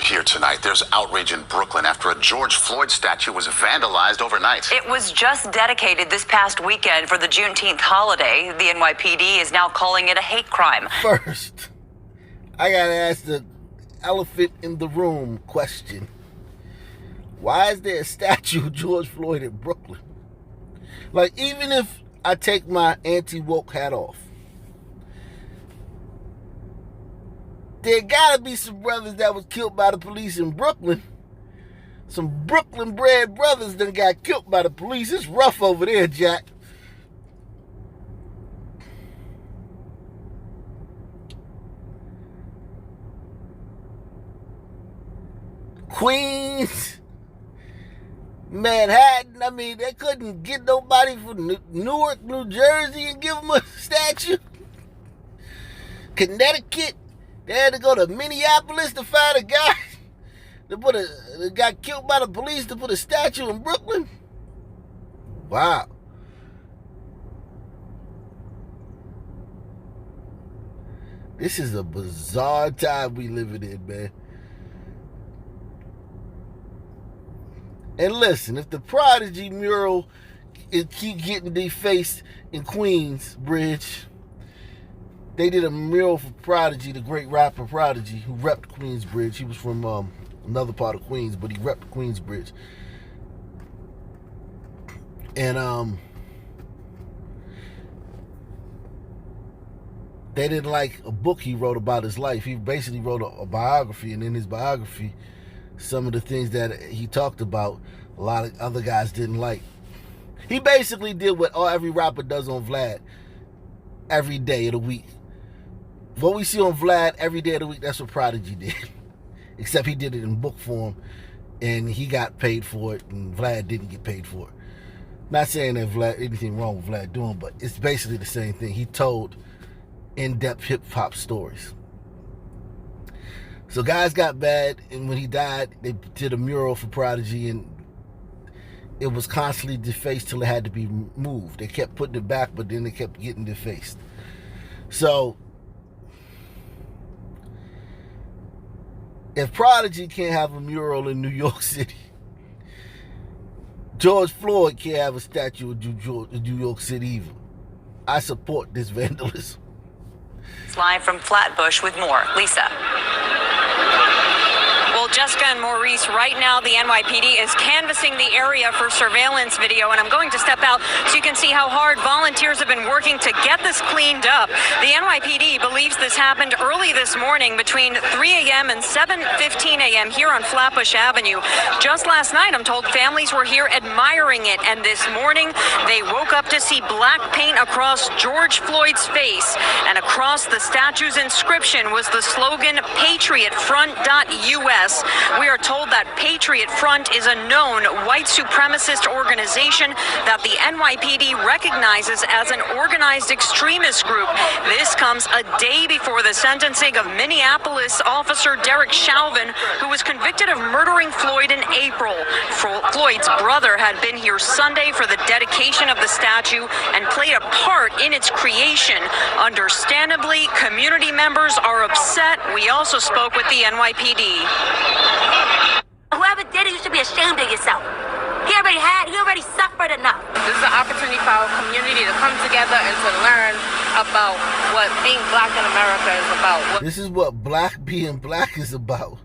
Here tonight, there's outrage in Brooklyn after a George Floyd statue was vandalized overnight. It was just dedicated this past weekend for the Juneteenth holiday. The NYPD is now calling it a hate crime. First, I gotta ask the elephant in the room question. Why is there a statue of George Floyd in Brooklyn? Like, even if I take my anti-woke hat off, there gotta be some brothers that was killed by the police in Brooklyn. Some Brooklyn-bred brothers that got killed by the police. It's rough over there, Jack. Queens, Manhattan, I mean, they couldn't get nobody from Newark, New Jersey and give them a statue. Connecticut, they had to go to Minneapolis to find a guy that got killed by the police to put a statue in Brooklyn. Wow. This is a bizarre time we living in, man. And listen, if the Prodigy mural keep getting defaced in Queensbridge, they did a mural for Prodigy, the great rapper Prodigy, who repped Queensbridge. He was from another part of Queens, but he repped Queensbridge. And they didn't like a book he wrote about his life. He basically wrote a biography, and in his biography, some of the things that he talked about, a lot of other guys didn't like. He basically did what every rapper does on Vlad every day of the week. What we see on Vlad every day of the week, that's what Prodigy did. Except he did it in book form, and he got paid for it, and Vlad didn't get paid for it. Not saying that Vlad anything wrong with Vlad doing, but it's basically the same thing. He told in-depth hip-hop stories. So guys got bad, and when he died, they did a mural for Prodigy, and it was constantly defaced till it had to be moved. They kept putting it back, but then they kept getting defaced. So if Prodigy can't have a mural in New York City, George Floyd can't have a statue of New York City either. I support this vandalism. Live from Flatbush with more. Lisa. Well, Jessica and Maurice, right now the NYPD is canvassing the area for surveillance video, and I'm going to step out so you can see how hard volunteers have been working to get this cleaned up. The NYPD believes this happened early this morning between 3 a.m. and 7:15 a.m. here on Flatbush Avenue. Just last night, I'm told families were here admiring it, and this morning they woke up to see black paint across George Floyd's face, and across the statue's inscription was the slogan PatriotFront.us. We are told that Patriot Front is a known white supremacist organization that the NYPD recognizes as an organized extremist group. This comes a day before the sentencing of Minneapolis officer Derek Chauvin, who was convicted of murdering Floyd in April. Floyd's brother had been here Sunday for the dedication of the statue and played a part in its creation. Understandably, community members are upset. We also spoke with the NYPD. Whoever did it, you should be ashamed of yourself. He already suffered enough. This is an opportunity for our community to come together and to learn about what being black in America is about. This is what being black is about.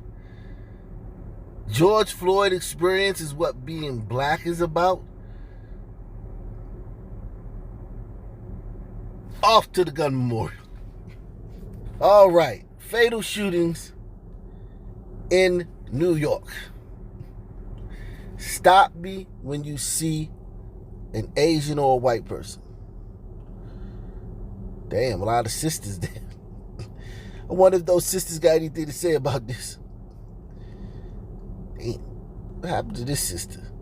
George Floyd experience is what being black is about. Off to the gun memorial. All right, fatal shootings in New York. Stop me when you see an Asian or a white person. Damn, a lot of sisters there. I wonder if those sisters got anything to say about this. Damn, what happened to this sister?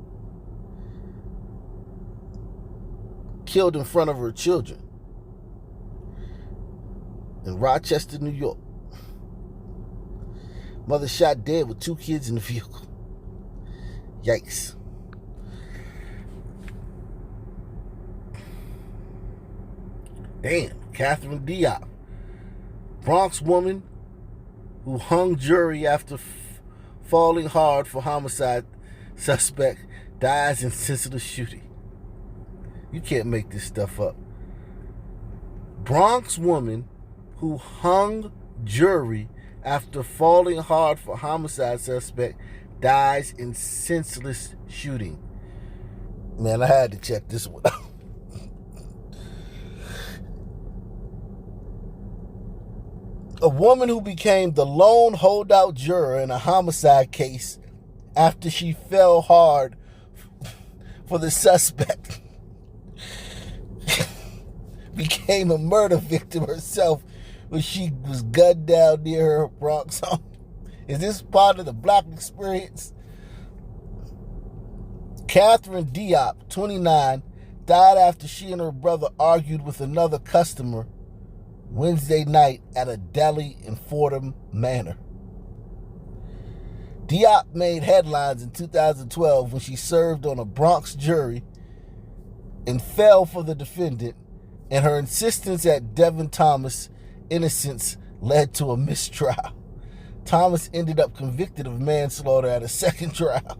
Killed in front of her children in Rochester, New York. Mother shot dead with 2 kids in the vehicle. Yikes. Damn, Catherine Diop. Bronx woman who hung jury after falling hard for homicide suspect dies in senseless shooting. You can't make this stuff up. Bronx woman who hung jury after falling hard for homicide suspect dies in senseless shooting. Man, I had to check this one out. A woman who became the lone holdout juror in a homicide case after she fell hard for the suspect became a murder victim herself when she was gunned down near her Bronx home. Is this part of the black experience? Catherine Diop, 29, died after she and her brother argued with another customer Wednesday night at a deli in Fordham Manor. Diop made headlines in 2012 when she served on a Bronx jury and fell for the defendant, and her insistence at Devin Thomas' innocence led to a mistrial. Thomas ended up convicted of manslaughter at a second trial.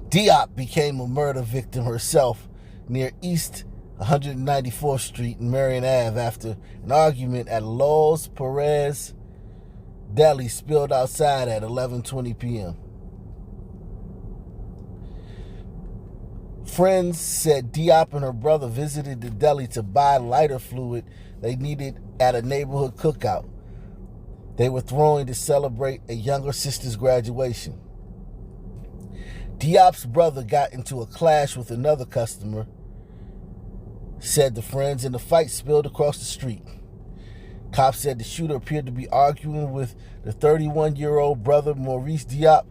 Diop became a murder victim herself near East 194th Street and Marion Ave after an argument at Los Perez Deli spilled outside at 11:20 p.m. Friends said Diop and her brother visited the deli to buy lighter fluid they needed at a neighborhood cookout they were throwing to celebrate a younger sister's graduation. Diop's brother got into a clash with another customer, said the friends, and the fight spilled across the street. Cops said the shooter appeared to be arguing with the 31-year-old brother, Maurice Diop,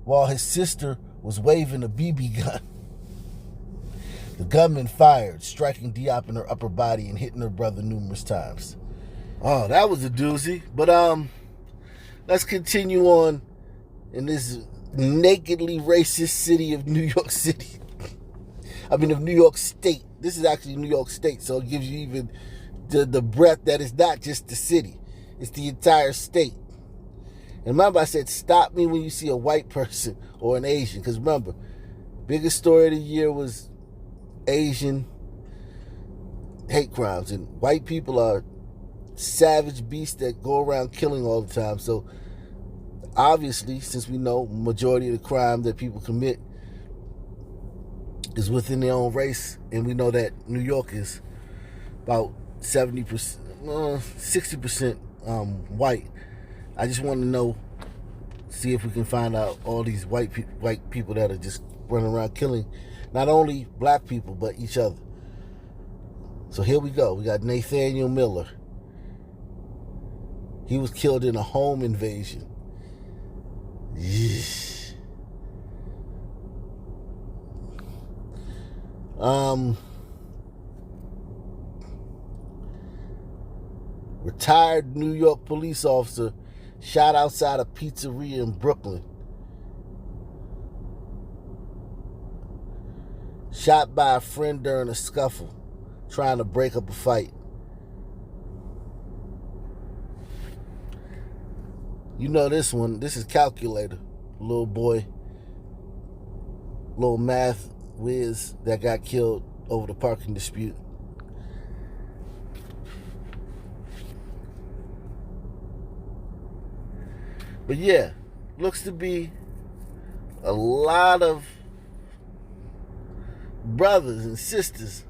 while his sister was waving a BB gun. The gunman fired, striking Diop in her upper body and hitting her brother numerous times. Oh, that was a doozy. But let's continue on in this nakedly racist city of New York City. Of New York State. This is actually New York State, so it gives you even the breadth that it's not just the city. It's the entire state. And remember, I said, stop me when you see a white person or an Asian. Because remember, biggest story of the year was Asian hate crimes. And white people are savage beasts that go around killing all the time. So obviously, since we know majority of the crime that people commit is within their own race, and we know that New York is about 70%, 60% white. I just want to see if we can find out all these white people that are just running around killing not only black people but each other. So here we go. We got Nathaniel Miller. He was killed in a home invasion. Yeesh. Retired New York police officer shot outside a pizzeria in Brooklyn. Shot by a friend during a scuffle, trying to break up a fight. You know this one. This is Calculator. Little boy. Little math whiz that got killed over the parking dispute. But yeah, looks to be a lot of brothers and sisters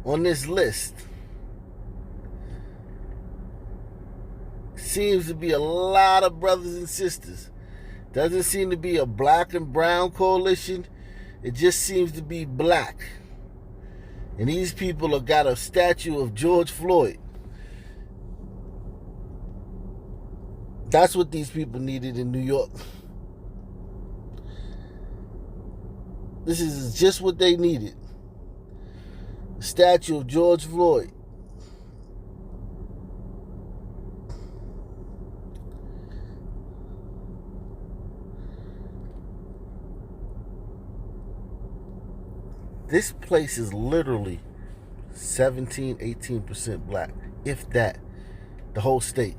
on this list. Seems to be a lot of brothers and sisters. Doesn't seem to be a black and brown coalition. It just seems to be black. And these people have got a statue of George Floyd. That's what these people needed in New York. This is just what they needed. A statue of George Floyd. This place is literally 17, 18% black, if that, the whole state.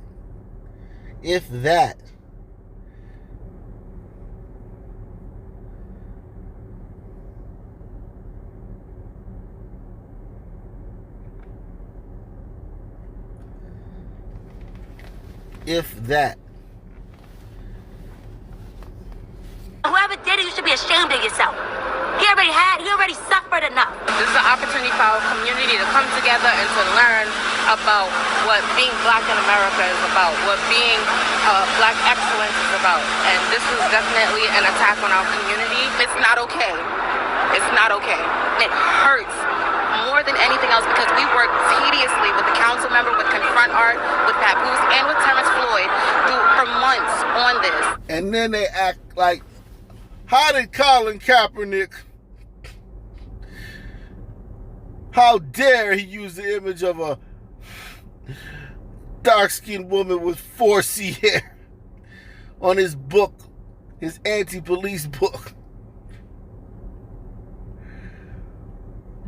If that. If that. Whoever did it, you should be ashamed of yourself. He already suffered enough. This is an opportunity for our community to come together and to learn about what being black in America is about, what being black excellence is about. And this is definitely an attack on our community. It's not okay. It's not okay. It hurts more than anything else because we work tediously with the council member, with Confront Art, with Papoose, and with Terrence Floyd for months on this. And then they act like, how did Colin Kaepernick, how dare he use the image of a dark-skinned woman with 4C hair on his book, his anti-police book.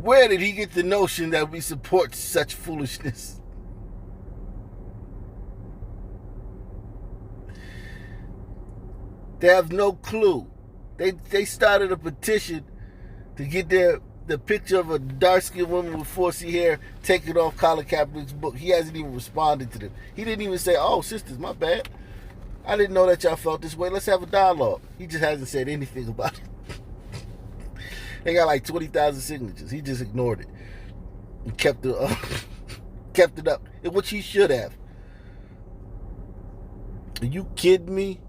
Where did he get the notion that we support such foolishness? They have no clue. They started a petition to get the picture of a dark-skinned woman with 4C hair taken off Colin Kaepernick's book. He hasn't even responded to them. He didn't even say, oh, sisters, my bad. I didn't know that y'all felt this way. Let's have a dialogue. He just hasn't said anything about it. They got like 20,000 signatures. He just ignored it. He kept it up. Kept it up. Which he should have. Are you kidding me?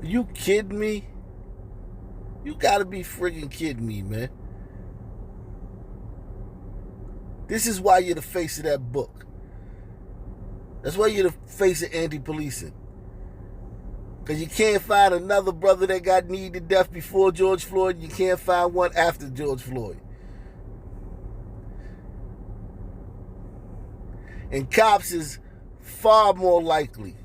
Are you kidding me? You gotta be friggin' kidding me, man. This is why you're the face of that book. That's why you're the face of anti-policing. Because you can't find another brother that got kneed to death before George Floyd. You can't find one after George Floyd. And cops is far more likely,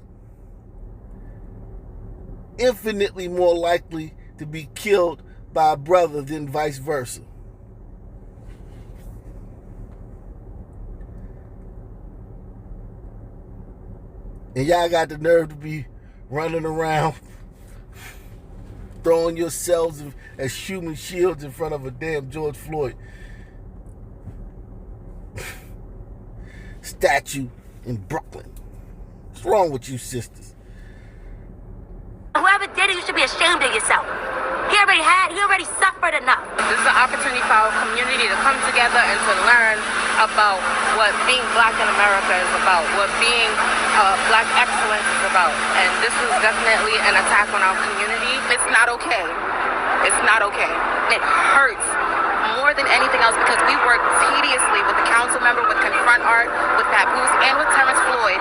infinitely more likely to be killed by a brother than vice versa. And y'all got the nerve to be running around throwing yourselves as human shields in front of a damn George Floyd statue in Brooklyn. What's wrong with you sisters? Whoever did it, you should be ashamed of yourself. He already suffered enough. This is an opportunity for our community to come together and to learn about what being black in America is about, what being black excellence is about. And this is definitely an attack on our community. It's not okay. It's not okay. It hurts more than anything else because we work tediously with the council member, with Confront Art, with Papoose, and with Terrence Floyd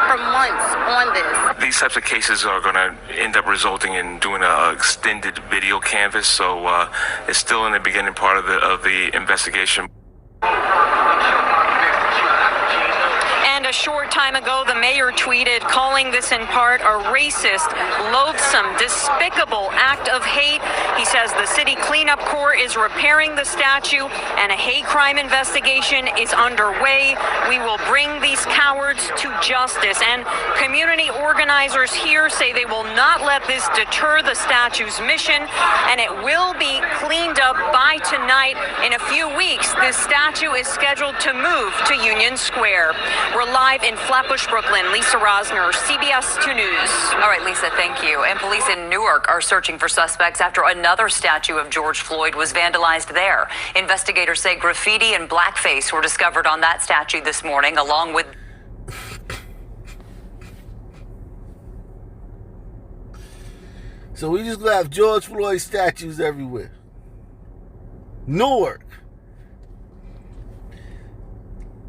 for months on this. These types of cases are going to end up resulting in doing an extended video canvas, so it's still in the beginning part of the investigation. And a short time ago, the mayor tweeted, calling this in part a racist, loathsome, despicable act of hate. He says the city cleanup corps is repairing the statue and a hate crime investigation is underway. We will bring these cowards to justice. And community organizers here say they will not let this deter the statue's mission, and it will be cleaned up by tonight. In a few weeks, this statue is scheduled to move to Union Square. We're live in Flatbush, Brooklyn. Lisa Rosner, CBS 2 News. All right, Lisa, thank you. And police in Newark are searching for suspects after another statue of George Floyd was vandalized there. Investigators say graffiti and blackface were discovered on that statue this morning, along with... So we just gonna have George Floyd statues everywhere. Newark.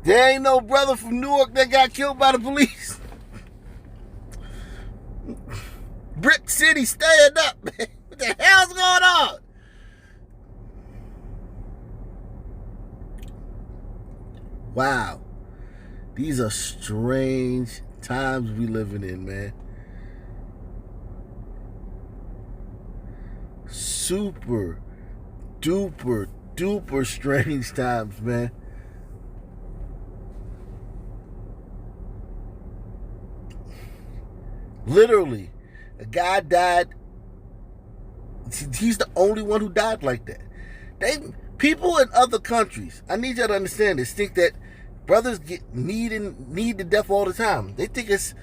There ain't no brother from Newark that got killed by the police. Brick City, stand up, man. What the hell's going on? Wow. These are strange times we living in, man. Super duper duper strange times, man. Literally, a guy died. He's the only one who died like that. People in other countries, I need y'all to understand this, think that brothers get need to death all the time. They think it's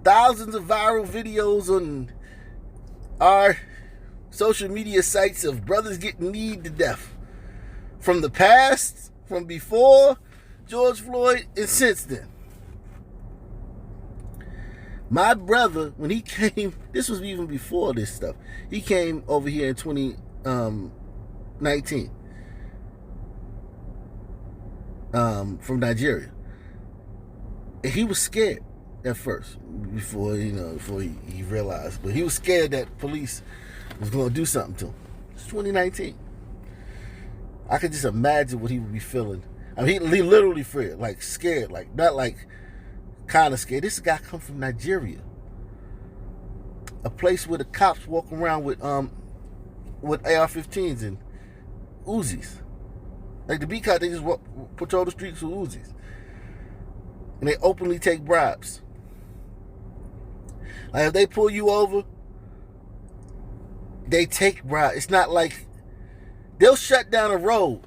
thousands of viral videos on our social media sites of brothers getting kneed to death. From the past, from before George Floyd, and since then. My brother, when he came, this was even before this stuff, he came over here in 2019 from Nigeria. And he was scared at first, before he realized. But he was scared that police was going to do something to him. It's 2019. I could just imagine what he would be feeling. I mean, he literally feared, like scared, like not like kind of scared. This guy come from Nigeria, a place where the cops walk around with AR-15s and Uzis. Like the B-Cop, they just patrol the streets with Uzis, and they openly take bribes. Like if they pull you over, they take bribes. It's not like they'll shut down a road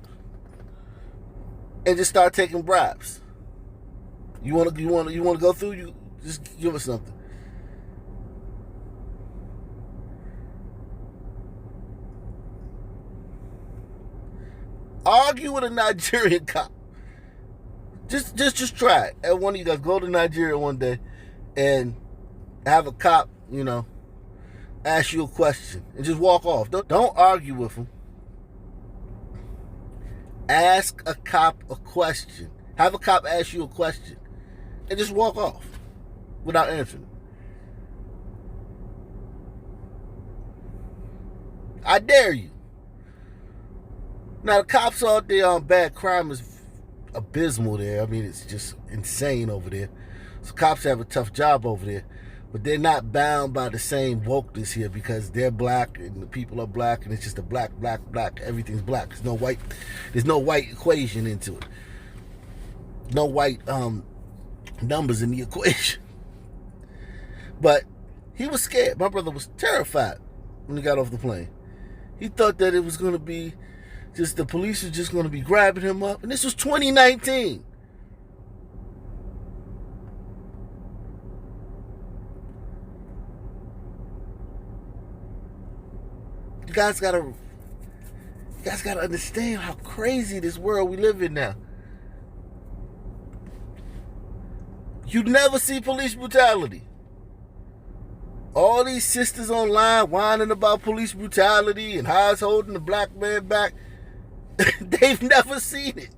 and just start taking bribes. You want to go through? You just give us something. Argue with a Nigerian cop. Just try it. And one of you guys go to Nigeria one day and have a cop, ask you a question and just walk off. Don't argue with him. Ask a cop a question. Have a cop ask you a question and just walk off without answering. I dare you. Now, the cops out there on bad crime is abysmal there. I mean, it's just insane over there. So cops have a tough job over there. But they're not bound by the same wokeness here because they're black and the people are black and it's just a black. Everything's black. There's no white equation into it. No white numbers in the equation. But he was scared. My brother was terrified when he got off the plane. He thought that it was going to be just the police was just going to be grabbing him up. And this was 2019. You guys gotta understand how crazy this world we live in now. You never see police brutality. All these sisters online whining about police brutality and how it's holding the black man back. They've never seen it.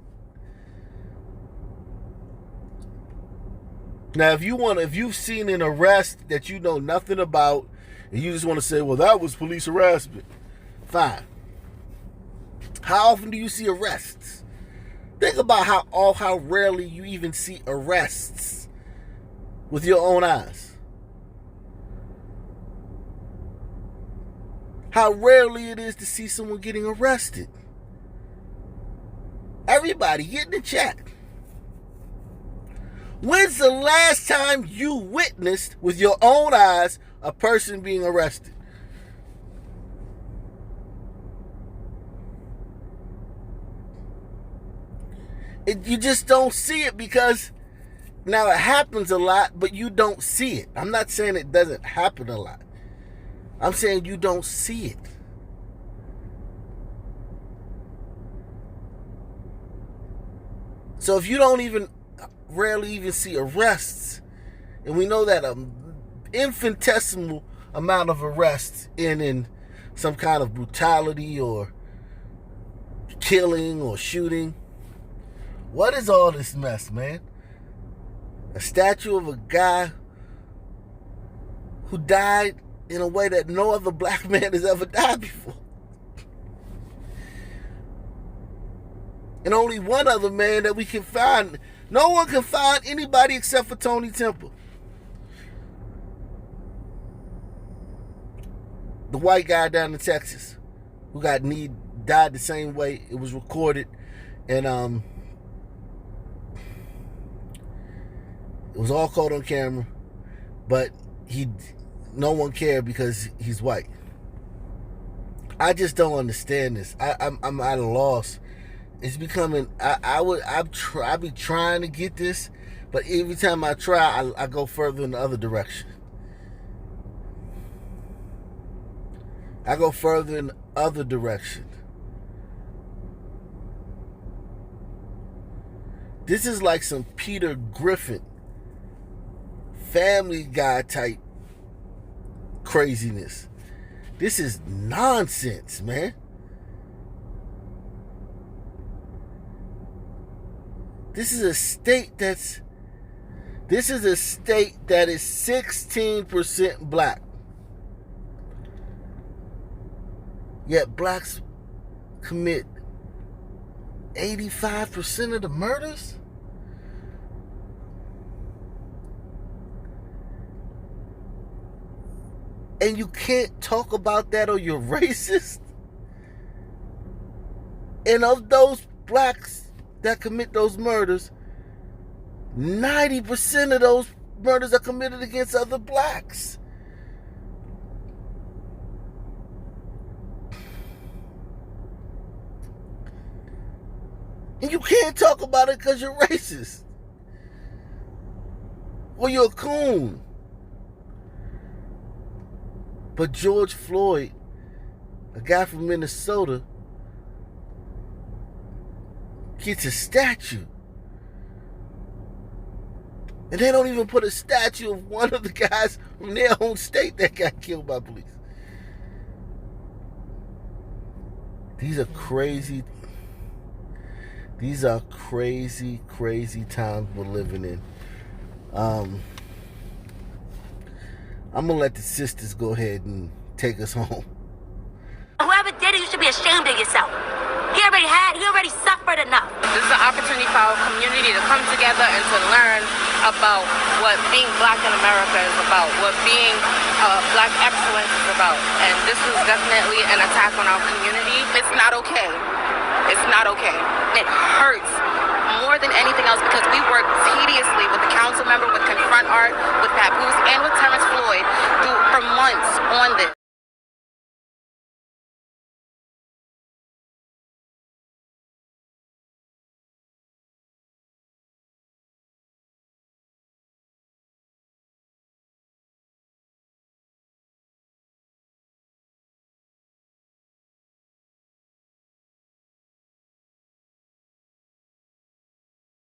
Now, if you've seen an arrest that you know nothing about, and you just want to say, well, that was police harassment, fine. How often do you see arrests? Think about how rarely you even see arrests with your own eyes. How rarely it is to see someone getting arrested. Everybody, get in the chat. When's the last time you witnessed with your own eyes a person being arrested? You just don't see it because now it happens a lot, but you don't see it. I'm not saying it doesn't happen a lot. I'm saying you don't see it. So if you don't rarely even see arrests, and we know that an infinitesimal amount of arrests in some kind of brutality or killing or shooting, what is all this mess, man? A statue of a guy who died in a way that no other black man has ever died before. And only one other man that we can find. No one can find anybody except for Tony Temple. The white guy down in Texas who died the same way. It was recorded. And it was all caught on camera. But no one cared because he's white. I just don't understand this. I'm at a loss. It's becoming. I be trying to get this, but every time I try, I go further in the other direction. I go further in the other direction. This is like some Peter Griffin, Family Guy type craziness. This is nonsense, man. This is a state that is 16% black. Yet blacks commit 85% of the murders? And you can't talk about that or you're racist? And of those blacks that commit those murders, 90% of those murders are committed against other blacks. And you can't talk about it because you're racist. Or you're a coon. But George Floyd, a guy from Minnesota, gets a statue. And they don't even put a statue of one of the guys from their own state that got killed by police. These are crazy times we're living in. I'm going to let the sisters go ahead and take us home. Whoever did it, you should be ashamed of yourself. He already suffered enough. This is an opportunity for our community to come together and to learn about what being black in America is about, what being black excellence is about. And this is definitely an attack on our community. It's not okay. It's not okay. It hurts more than anything else because we worked tediously with the council member, with Confront Art, with Papoose, and with Terrence Floyd for months on this.